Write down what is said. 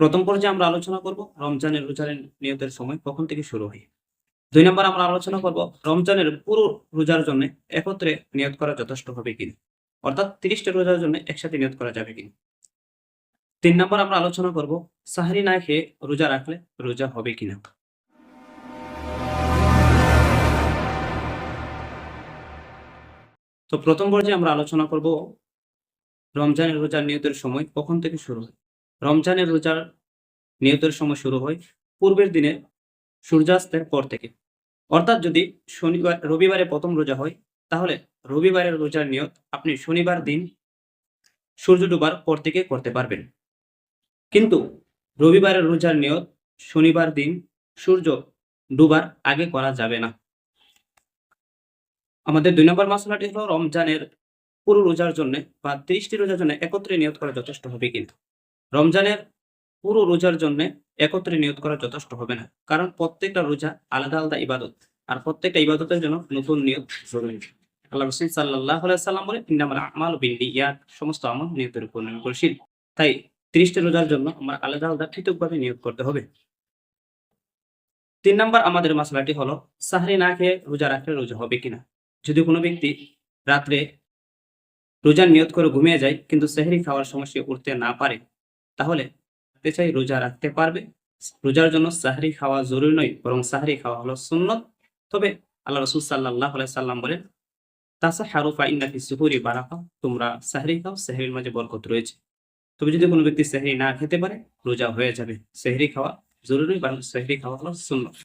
প্রথম পর্যায়ে আমরা আলোচনা করব রমজানের রোজার নিয়তের সময় কখন থেকে শুরু হয়। ২ নম্বর আমরা আলোচনা করব রমজানের পুরো রোজার জন্য একত্রে নিয়ত করা যথেষ্ট হবে কিনা, অর্থাৎ ৩০ টা রোজার জন্য একসাথে নিয়ত করা যাবে কিনা। ৩ নম্বর আমরা আলোচনা করব সাহরি না খেয়ে রোজা রাখলে রোজা হবে কিনা। তো প্রথম পর্যায়ে আমরা আলোচনা করব রমজানের রোজার নিয়তের সময় কখন থেকে শুরু হয়। রমজানের রোজার নিয়তের সময় শুরু হয় পূর্বের দিনে সূর্যাস্তের পর থেকে, অর্থাৎ যদি রবিবারে প্রথম রোজা হয়, তাহলে রবিবারের রোজার নিয়ত আপনি শনিবার দিন সূর্য ডুবার পর থেকে করতে পারবেন। কিন্তু রবিবারের রোজার নিয়ত শনিবার দিন সূর্য ডুবার আগে করা যাবে না। আমাদের ২ নম্বর মাসলাটি হলো রমজানের পুরো রোজার জন্য বা ৩০ টি রোজার জন্য একত্রে নিয়ত করা যথেষ্ট হবে কিনা। রমজানের পুরো রোজার জন্য একত্রে নিয়ত করা যথেষ্ট হবে না, কারণ প্রত্যেকটা রোজা আলাদা আলাদা ইবাদত, আর প্রত্যেকটা ইবাদতের জন্য নতুন নিয়ত জরুরি। আল্লাহ রাসূল সাল্লাল্লাহু আলাইহি সাল্লাম বলেন, ইন্নামাল আমালু বিন্নিয়াত, সমস্ত আমল নিয়তের উপর নির্ভরশীল। তাই ৩০ টি রোজার জন্য আমরা আলাদা আলাদা পৃথকভাবে নিয়ত করতে হবে। ৩ নাম্বার আমাদের মাসলাটি হলো সাহরি না খেয়ে রোজা রাখলে রোজা হবে কিনা। যদি কোনো ব্যক্তি রাত্রে রোজার নিয়ত করে ঘুমিয়ে যায় কিন্তু সেহরি খাওয়ার সময় সে উঠতে না পারে, তাহলে চাই রোজা রাখতে পারবে। রোজার জন্য সাহরি খাওয়া জরুরি নয়, বরং সাহরি খাওয়া হলো সুন্নত। তবে আল্লাহ রাসূল সাল্লাল্লাহু আলাইহি সাল্লাম বলেন, তাসাহহারু ফা ইন্না ফিস সুহুরি বারাকা, তোমরা সাহরি খাও, সেহরির মাঝে বরকত রয়েছে। তবে যদি কোনো ব্যক্তি সেহরি না খেতে পারে রোজা হয়ে যাবে। সেহরি খাওয়া জরুরি, বরং সেহরি খাওয়া হলো সুন্নত।